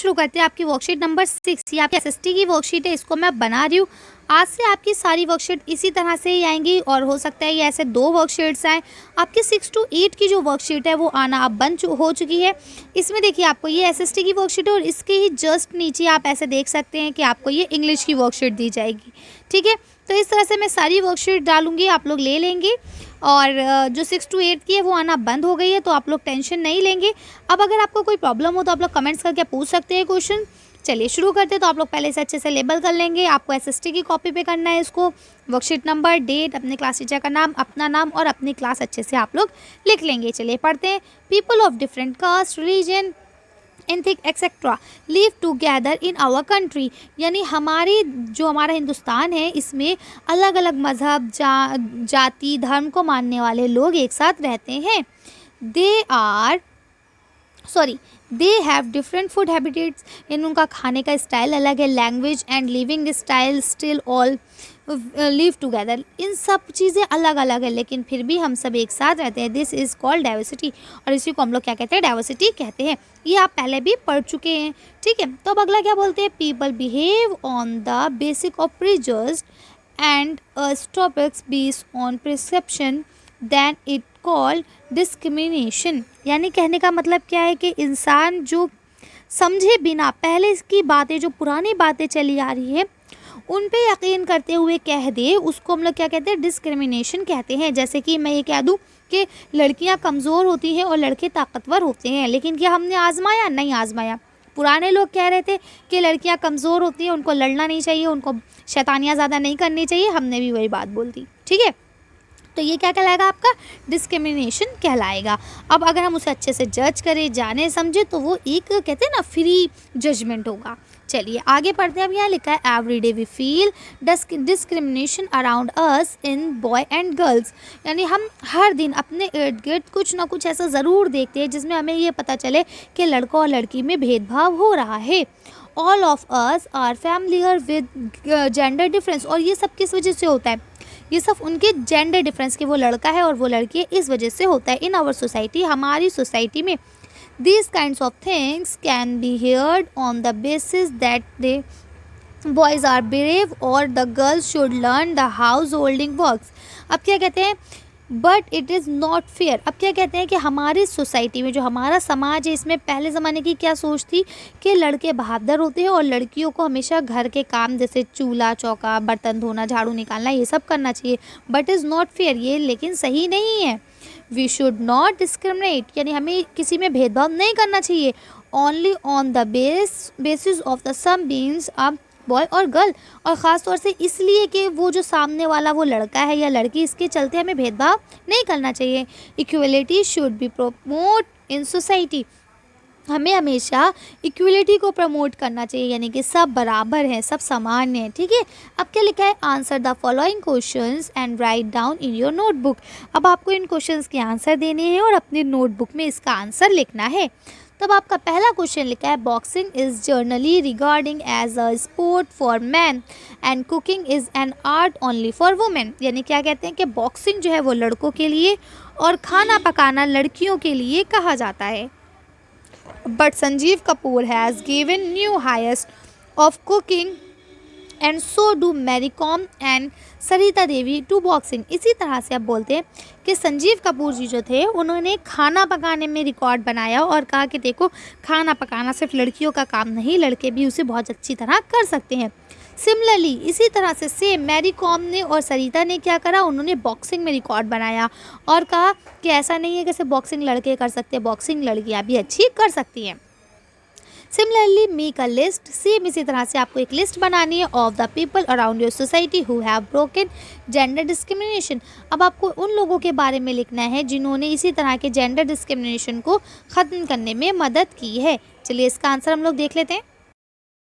शुरू करते हैं आपकी वर्कशीट नंबर 6। ये आपकी एसएसटी की वर्कशीट है, इसको मैं बना रही हूँ। आज से आपकी सारी वर्कशीट इसी तरह से ही आएंगी और हो सकता है ये ऐसे 2 वर्कशीट्स आएँ। आपकी 6 to 8 की जो वर्कशीट है वो आना अब हो चुकी है। इसमें देखिए आपको ये एसएसटी की वर्कशीट है और इसके ही जस्ट नीचे आप ऐसे देख सकते हैं कि आपको ये इंग्लिश की वर्कशीट दी जाएगी। ठीक है, तो इस तरह से मैं सारी वर्कशीट डालूँगी, आप लोग ले लेंगे। और जो 6 to 8 की है वो आना बंद हो गई है, तो आप लोग टेंशन नहीं लेंगे। अब अगर आपको कोई प्रॉब्लम हो तो आप लोग कमेंट्स करके पूछ सकते हैं क्वेश्चन। चलिए शुरू करते हैं। तो आप लोग पहले से अच्छे से लेबल कर लेंगे। आपको एसएसटी की कॉपी पे करना है इसको। वर्कशीट नंबर, डेट, अपने क्लास टीचर का नाम, अपना नाम और अपनी क्लास अच्छे से आप लोग लिख लेंगे। चलिए पढ़ते हैं। People of different caste, religion, एंथिक etcetera live together in our country. यानी हमारा हिंदुस्तान है, इसमें अलग अलग मज़हब, जाति, धर्म को मानने वाले लोग एक साथ रहते हैं। They have different food habitats, यानी उनका खाने का स्टाइल अलग है। Language and living style still all live together, इन सब चीज़ें अलग अलग है लेकिन फिर भी हम सब एक साथ रहते हैं। दिस इज़ कॉल्ड डाइवर्सिटी, और इसी को हम लोग क्या कहते हैं, डाइवर्सिटी कहते हैं। ये आप पहले भी पढ़ चुके हैं। ठीक है, तो अब अगला क्या बोलते हैं, people behave on the basic of prejudice and topics based on perception then it called discrimination. यानी कहने का मतलब क्या है कि इंसान जो समझे बिना पहले की बातें, जो पुरानी बातें चली आ रही है उन पे यकीन करते हुए कह दे, उसको हम लोग क्या कहते हैं, डिस्क्रिमिनेशन कहते हैं। जैसे कि मैं ये कह दूं कि लड़कियां कमज़ोर होती हैं और लड़के ताकतवर होते हैं, लेकिन क्या हमने आजमाया? नहीं आजमाया। पुराने लोग कह रहे थे कि लड़कियां कमज़ोर होती हैं, उनको लड़ना नहीं चाहिए, उनको शैतानियाँ ज़्यादा नहीं करनी चाहिए, हमने भी वही बात बोल दी। ठीक है, तो ये क्या कहलाएगा, आपका डिस्क्रिमिनेशन कहलाएगा। अब अगर हम उसे अच्छे से जज करें, जाने समझे, तो वो एक कहते हैं ना फ्री जजमेंट होगा। चलिए आगे पढ़ते हैं। अब यहाँ लिखा है everyday we feel discrimination around us in boy and girls. यानी हम हर दिन अपने इर्द गिर्द कुछ ना कुछ ऐसा ज़रूर देखते हैं जिसमें हमें ये पता चले कि लड़का और लड़की में भेदभाव हो रहा है। All of us are familiar with gender difference, और ये सब किस वजह से होता है, ये सब उनके जेंडर डिफरेंस के, वो लड़का है और वो लड़की है, इस वजह से होता है। इन आवर सोसाइटी, हमारी सोसाइटी में these kinds of things can be heard on the basis that the boys are brave or the girls should learn the householding works। अब क्या कहते हैं, but it is not fair. अब क्या कहते हैं कि हमारी सोसाइटी में, जो हमारा समाज है, इसमें पहले ज़माने की क्या सोच थी कि लड़के बहादुर होते हैं और लड़कियों को हमेशा घर के काम जैसे चूल्हा चौका, बर्तन धोना, झाड़ू निकालना, ये सब करना चाहिए। बट इज़ नॉट फेयर, ये लेकिन सही नहीं है। वी शुड नॉट डिस्क्रिमिनेट, यानी हमें किसी में भेदभाव नहीं करना चाहिए। Only on the basis of the some beings a boy और गर्ल, और ख़ास तौर से इसलिए कि वो जो सामने वाला वो लड़का है या लड़की, इसके चलते हमें भेदभाव नहीं करना चाहिए। Equality should be promote in society, हमें हमेशा इक्वलिटी को प्रमोट करना चाहिए, यानी कि सब बराबर हैं, सब समान हैं। ठीक है, अब क्या लिखा है, answer the following questions and write down in your notebook. अब आपको इन क्वेश्चंस के आंसर देने हैं और अपनी नोटबुक में इसका आंसर लिखना है। तब आपका पहला क्वेश्चन लिखा है, boxing is generally regarding as a sport for man and cooking is an art only for women. यानी क्या कहते हैं कि बॉक्सिंग जो है वो लड़कों के लिए और खाना पकाना लड़कियों के लिए कहा जाता है। But Sanjeev Kapoor has given new highest of cooking and so do Mary Kom and Sarita Devi to boxing. इसी तरह से अब बोलते हैं कि संजीव कपूर जी जो थे उन्होंने खाना पकाने में रिकॉर्ड बनाया और कहा कि देखो, खाना पकाना सिर्फ लड़कियों का काम नहीं, लड़के भी उसे बहुत अच्छी तरह कर सकते हैं। सिमिलरली इसी तरह से सेम मैरी कॉम ने और सरिता ने क्या करा, उन्होंने बॉक्सिंग में रिकॉर्ड बनाया और कहा कि ऐसा नहीं है कि सिर्फ बॉक्सिंग लड़के कर सकते हैं, बॉक्सिंग लड़कियां भी अच्छी कर सकती हैं। Similarly make a list, same इसी तरह से आपको एक लिस्ट बनानी है of the people around your society who have broken gender discrimination. अब आपको उन लोगों के बारे में लिखना है जिन्होंने इसी तरह के जेंडर डिस्क्रिमिनेशन को ख़त्म करने में मदद की है। चलिए इसका आंसर हम लोग देख लेते हैं।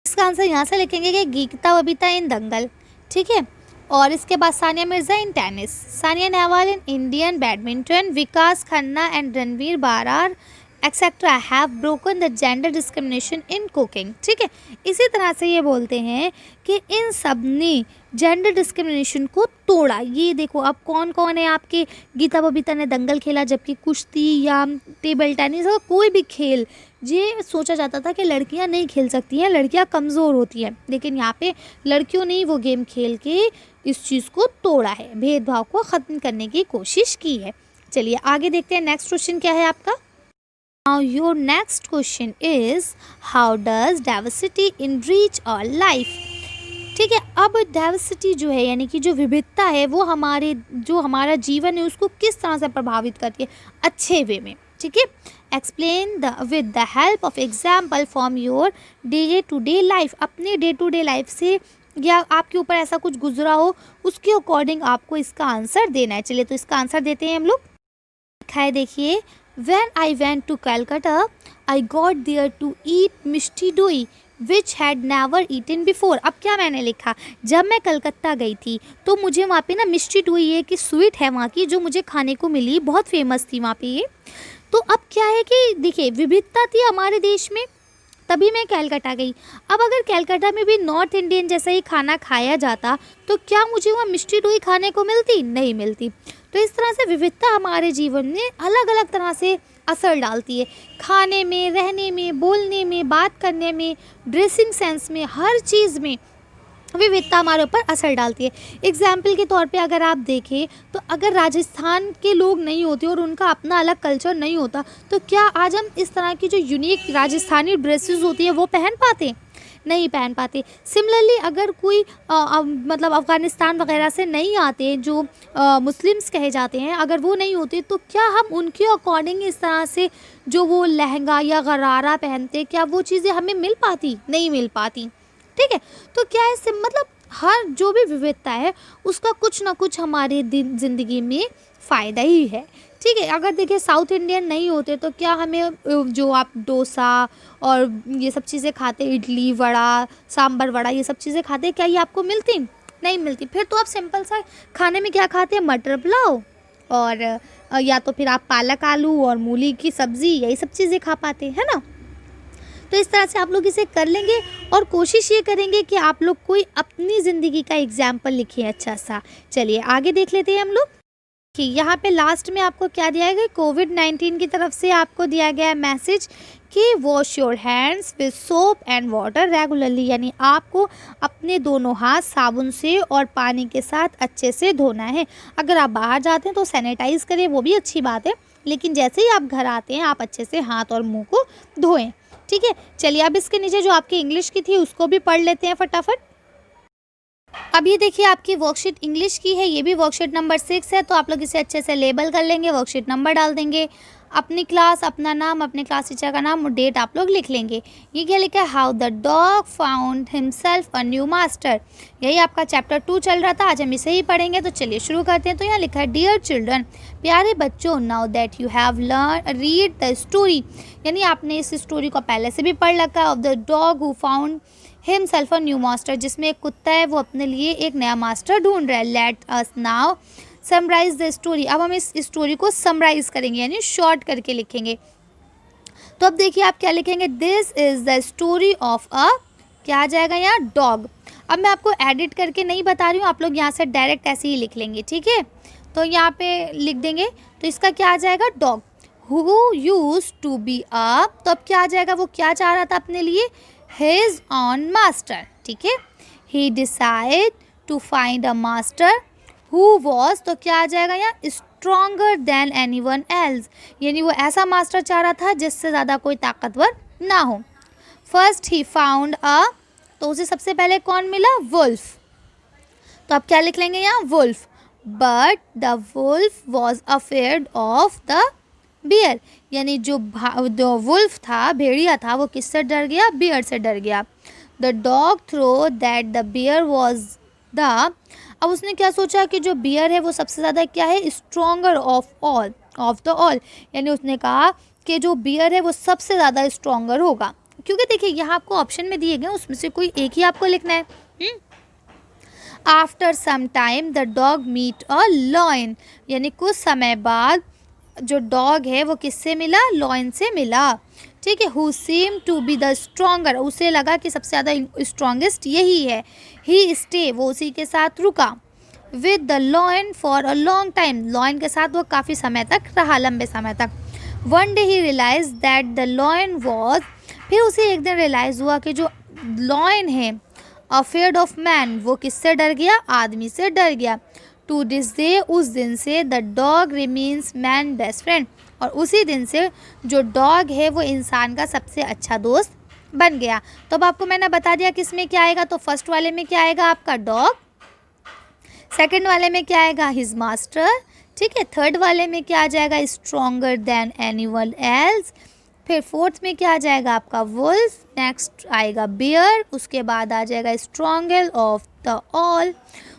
इसका आंसर यहाँ से लिखेंगे कि गीता बबीता इन दंगल, ठीक है, और इसके बाद Sania Mirza in tennis, Sania Nehwal in Indian badminton, Vikas Khanna and Ranveer Brar etcetera have broken the gender discrimination in cooking. ठीक है, इसी तरह से ये बोलते हैं कि इन सब ने जेंडर डिस्क्रिमिनेशन को तोड़ा। ये देखो अब कौन कौन है आपके, गीता बबीता ने दंगल खेला, जबकि कुश्ती या टेबल टेनिस और कोई भी खेल ये सोचा जाता था कि लड़कियां नहीं खेल सकती हैं, लड़कियां कमज़ोर होती हैं, लेकिन यहाँ पे लड़कियों ने वो गेम खेल के इस चीज़ को तोड़ा है, भेदभाव को ख़त्म करने की कोशिश की है। चलिए आगे देखते हैं, नेक्स्ट क्वेश्चन क्या है आपका। Now your next question is how does diversity enrich our life? ठीक है, अब डाइवर्सिटी जो है यानी कि जो विविधता है वो जो हमारा जीवन है उसको किस तरह से प्रभावित करती है, अच्छे वे में। ठीक है, explain with the help of example from your day to day life. अपने डे टू डे लाइफ से या आपके ऊपर ऐसा कुछ गुजरा हो उसके अकॉर्डिंग आपको इसका आंसर देना है। चलिए तो इसका आंसर देते हैं हम लोग। लिखा है देखिए, When I went to Calcutta, I got there to eat मिष्टी दोई which had never eaten before। अब क्या मैंने लिखा, जब मैं कलकत्ता गई थी तो मुझे वहाँ पे ना मिष्टी दोई, ये कि स्वीट है वहाँ की, जो मुझे खाने को मिली, बहुत फेमस थी वहाँ पे ये। तो अब क्या है कि देखिए विविधता थी हमारे देश में, तभी मैं कलकत्ता गई। अब अगर कलकत्ता में भी नॉर्थ इंडियन जैसा ही खाना खाया जाता तो क्या मुझे वहाँ मिष्टी दोई खाने को मिलती, नहीं मिलती। तो इस तरह से विविधता हमारे जीवन में अलग अलग तरह से असर डालती है, खाने में, रहने में, बोलने में, बात करने में, ड्रेसिंग सेंस में, हर चीज़ में विविधता हमारे ऊपर असर डालती है। एग्जाम्पल के तौर पे अगर आप देखें तो अगर राजस्थान के लोग नहीं होते और उनका अपना अलग कल्चर नहीं होता तो क्या आज हम इस तरह की जो यूनिक राजस्थानी ड्रेसेस होती है वो पहन पाते, नहीं पहन पाते। सिमिलरली अगर कोई मतलब अफ़गानिस्तान वगैरह से नहीं आते, जो मुस्लिम्स कहे जाते हैं, अगर वो नहीं होते तो क्या हम उनके अकॉर्डिंग इस तरह से जो वो लहंगा या गरारा पहनते, क्या वो चीज़ें हमें मिल पाती, नहीं मिल पाती। ठीक है, तो क्या है मतलब हर जो भी विविधता है उसका कुछ ना कुछ हमारे ज़िंदगी में फ़ायदा ही है। ठीक है, अगर देखिए साउथ इंडियन नहीं होते तो क्या हमें जो आप डोसा और ये सब चीज़ें खाते, इडली वड़ा, सांभर वड़ा, ये सब चीज़ें खाते, क्या ये आपको मिलती, नहीं मिलती। फिर तो आप सिंपल सा खाने में क्या खाते हैं, मटर पुलाव और या तो फिर आप पालक आलू और मूली की सब्ज़ी, यही सब चीज़ें खा पाते हैं ना। तो इस तरह से आप लोग इसे कर लेंगे और कोशिश ये करेंगे कि आप लोग कोई अपनी ज़िंदगी का एग्जाम्पल लिखें अच्छा सा। चलिए आगे देख लेते हैं हम लोग कि यहाँ पे लास्ट में आपको क्या दिया गया, कोविड-19 की तरफ से आपको दिया गया है मैसेज कि wash your hands with soap and water regularly, यानी आपको अपने दोनों हाथ साबुन से और पानी के साथ अच्छे से धोना है। अगर आप बाहर जाते हैं तो सैनिटाइज़ करें, वो भी अच्छी बात है, लेकिन जैसे ही आप घर आते हैं आप अच्छे से हाथ और मुँह को धोएँ। ठीक है, चलिए अब इसके नीचे जो आपकी इंग्लिश की थी उसको भी पढ़ लेते हैं फटाफट। अब ये देखिए आपकी वर्कशीट इंग्लिश की है, ये भी वर्कशीट नंबर 6 है, तो आप लोग इसे अच्छे से लेबल कर लेंगे, वर्कशीट नंबर डाल देंगे, अपनी क्लास, अपना नाम, अपने क्लास टीचर का नाम और डेट आप लोग लिख लेंगे। ये क्या लिखा है, how the dog found himself a new master. यही आपका चैप्टर 2 चल रहा था, आज हम इसे ही पढ़ेंगे। तो चलिए शुरू करते हैं। तो यहाँ लिखा है, डियर चिल्ड्रन, प्यारे बच्चों, now that you have learn read the story, यानी आपने इस स्टोरी को पहले से भी पढ़ रखा है, of the dog who found himself a new master, जिसमें एक कुत्ता है वो अपने लिए एक नया मास्टर ढूंढ रहा है। Let us now summarise the story, अब हम इस स्टोरी को समराइज करेंगे यानी शॉर्ट करके लिखेंगे। तो अब देखिए आप क्या लिखेंगे, this is the story of a, क्या आ जाएगा यहाँ, डॉग। अब मैं आपको एडिट करके नहीं बता रही हूँ, आप लोग यहाँ से डायरेक्ट ऐसे ही लिख लेंगे। ठीक है, तो यहाँ पे लिख देंगे, तो इसका क्या आ जाएगा, dog. Who use to be a, तो अब क्या आ जाएगा, वो क्या चाह रहा था अपने लिए, हिज ऑन मास्टर। ठीक है, he decide to find a master who was, तो क्या आ जाएगा यहाँ, stronger than anyone else, यानी वो ऐसा मास्टर चाह रहा था जिससे ज़्यादा कोई ताकतवर ना हो। फर्स्ट ही फाउंड अ, तो उसे सबसे पहले कौन मिला, वुल्फ, तो आप क्या लिख लेंगे यहाँ, wolf. But the wolf was afraid of the bear, यानी जो वुल्फ था, भेड़िया था, वो किससे डर गया, बियर से डर गया। The dog throw that the bear was the, अब उसने क्या सोचा कि जो बियर है वो सबसे ज़्यादा क्या है, stronger of all, of the all, यानी उसने कहा कि जो बियर है वो सबसे ज़्यादा स्ट्रॉन्गर होगा। क्योंकि देखिए यहाँ आपको ऑप्शन में दिए गए, उसमें से कोई एक ही आपको लिखना है। After some time the dog meet a lion, यानी कुछ समय बाद जो डॉग है वो किससे मिला, लॉयन से मिला। ठीक है, who seem to be the stronger, उसे लगा कि सबसे ज़्यादा स्ट्रॉन्गेस्ट यही है। ही स्टे, वो उसी के साथ रुका। With the lion for a long time, lion के साथ वो काफ़ी समय तक रहा, लंबे समय तक। One day he realise that the lion was, फिर उसे एक दिन रियलाइज़ हुआ कि जो लॉयन है अफेयर्ड ऑफ मैन, वो किससे डर गया, आदमी से डर गया। टू दिस डे, उस दिन से the dog remains man best friend, और उसी दिन से जो डॉग है वो इंसान का सबसे अच्छा दोस्त बन गया। तो अब आपको मैंने बता दिया किस में क्या आएगा। तो फर्स्ट वाले में क्या आएगा आपका डॉग, सेकंड वाले में क्या आएगा हिज मास्टर, ठीक है, थर्ड वाले में क्या आ जाएगा स्ट्रॉन्गर देन एनीवन एल्स, फिर फोर्थ में क्या आ जाएगा आपका वुल्फ, नेक्स्ट आएगा बियर, उसके बाद आ जाएगा स्ट्रॉन्गल ऑफ द ऑल,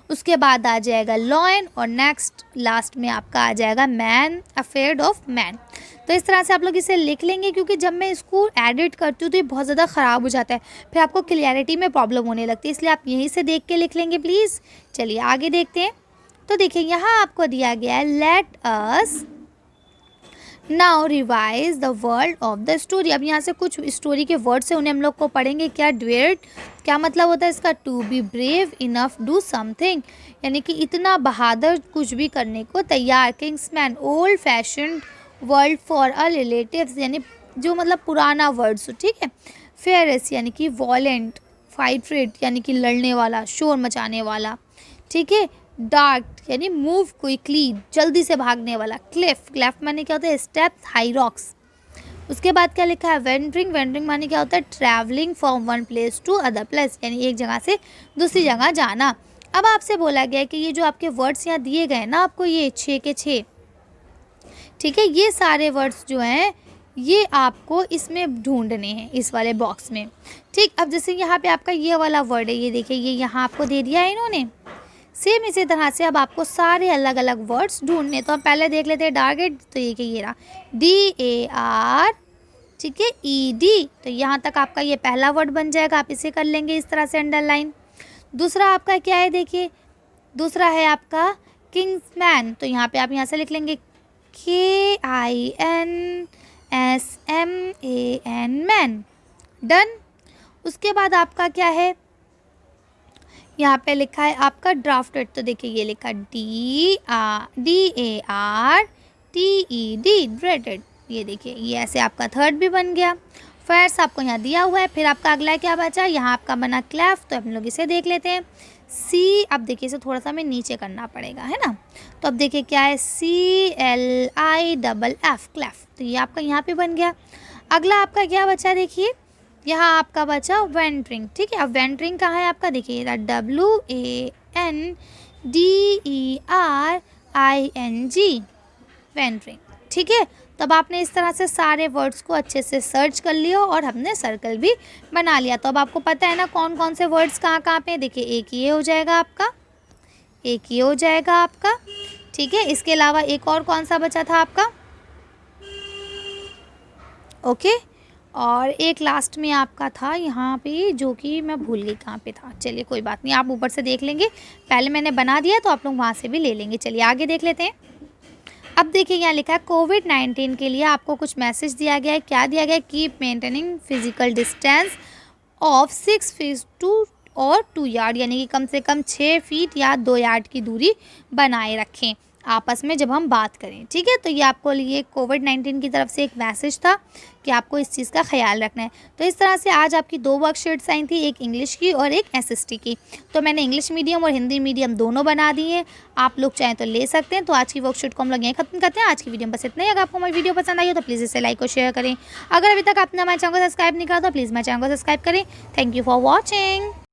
उसके बाद आ जाएगा लॉयन, और नेक्स्ट लास्ट में आपका आ जाएगा मैन, अफेयर्ड ऑफ मैन। तो इस तरह से आप लोग इसे लिख लेंगे, क्योंकि जब मैं इसको एडिट करती हूँ तो ये बहुत ज़्यादा ख़राब हो जाता है, फिर आपको क्लियरिटी में प्रॉब्लम होने लगती है, इसलिए आप यहीं से देख के लिख लेंगे प्लीज़। चलिए आगे देखते हैं। तो देखिए यहाँ आपको दिया गया है let us now revise the word of the story. अब यहाँ से कुछ स्टोरी के वर्ड्स हैं, उन्हें हम लोग को पढ़ेंगे। क्या ड्वेयर्ड, क्या मतलब होता है इसका, to be brave enough do something, यानी कि इतना बहादुर कुछ भी करने को तैयार। Kinsman, old fashion word for a relatives, यानी जो मतलब पुराना वर्ड्स, ठीक है। फेयरस यानी कि वॉलेंट, फाइट यानी कि लड़ने वाला, शोर मचाने वाला, ठीक है। डार्क यानी मूव क्विकली, जल्दी से भागने वाला। क्लिफ, क्लेफ माने क्या होता है स्टेप्स, हाई रॉक्स। उसके बाद क्या लिखा है वेंडरिंग, वेंडरिंग माने क्या होता है travelling from one place to other place, यानी एक जगह से दूसरी जगह जाना। अब आपसे बोला गया है कि ये जो आपके वर्ड्स यहाँ दिए गए ना आपको, ये 6 के 6, ठीक है, ये सारे वर्ड्स जो हैं ये आपको इसमें ढूंढने हैं इस वाले बॉक्स में, ठीक। अब जैसे यहाँ पे आपका ये वाला वर्ड है, ये देखिए ये यहाँ आपको दे दिया है इन्होंने। सेम इसी तरह से अब आपको सारे अलग अलग वर्ड्स ढूंढने। तो हम पहले देख लेते हैं टारगेट। तो ये रहा DAR, ठीक है, ED, तो यहाँ तक आपका ये पहला वर्ड बन जाएगा, आप इसे कर लेंगे इस तरह से अंडरलाइन। दूसरा आपका क्या है देखिए, दूसरा है आपका किंग्समैन, तो यहाँ पे आप यहाँ से लिख लेंगे KINSMAN, मैन, डन। उसके बाद आपका क्या है, यहाँ पे लिखा है आपका ड्राफ्टेड, तो देखिए ये लिखा DARTED, ड्रेटेड, ये देखिए ये ऐसे आपका थर्ड भी बन गया। फर्स्ट आपको यहाँ दिया हुआ है। फिर आपका अगला क्या बचा, यहाँ आपका बना क्लेफ, तो हम लोग इसे देख लेते हैं। C, अब देखिए इसे थोड़ा सा हमें नीचे करना पड़ेगा, है ना। तो अब देखिए क्या है CLIFF, क्लेफ, तो ये आपका यहाँ पे बन गया। अगला आपका क्या बचा देखिए, यहाँ आपका बचा वेंटरिंग, ठीक है। अब वेंटरिंग कहाँ है आपका, देखिए WANDERING, वेंटरिंग, ठीक है। तब आपने इस तरह से सारे वर्ड्स को अच्छे से सर्च कर लिया और हमने सर्कल भी बना लिया। तो अब आपको पता है ना कौन कौन से वर्ड्स कहाँ कहाँ पे। देखिए एक ये हो जाएगा आपका, एक ये हो जाएगा आपका, ठीक है। इसके अलावा एक और कौन सा बचा था आपका, ओके। और एक लास्ट में आपका था यहाँ पे, जो कि मैं भूल गई कहाँ पे था। चलिए कोई बात नहीं, आप ऊपर से देख लेंगे, पहले मैंने बना दिया तो आप लोग वहाँ से भी ले लेंगे। चलिए आगे देख लेते हैं। अब देखिए यहाँ लिखा है कोविड-19 के लिए आपको कुछ मैसेज दिया गया है। क्या दिया गया है, keep maintaining physical distance of 6 feet और 2 यार्ड, यानी कि कम से कम 6 फीट या 2 यार्ड की दूरी बनाए रखें आपस में जब हम बात करें, ठीक है। तो ये आपको लिए कोविड-19 की तरफ से एक मैसेज था कि आपको इस चीज़ का ख्याल रखना है। तो इस तरह से आज आपकी 2 वर्कशीट्स आई थी, एक इंग्लिश की और एक SST की। तो मैंने इंग्लिश मीडियम और हिंदी मीडियम दोनों बना दी हैं, आप लोग चाहें तो ले सकते हैं। तो आज की वर्कशीट को हम लोग यहीं खत्म करते हैं। आज की वीडियो बस इतना ही। अगर आपको हमारी वीडियो पसंद आई हो तो प्लीज़ इसे लाइक और शेयर करें। अगर अभी तक आपने हमारे चैनल को सब्सक्राइब नहीं करा तो प्लीज़ हमारे चैनल को सब्सक्राइब करें। Thank you for watching.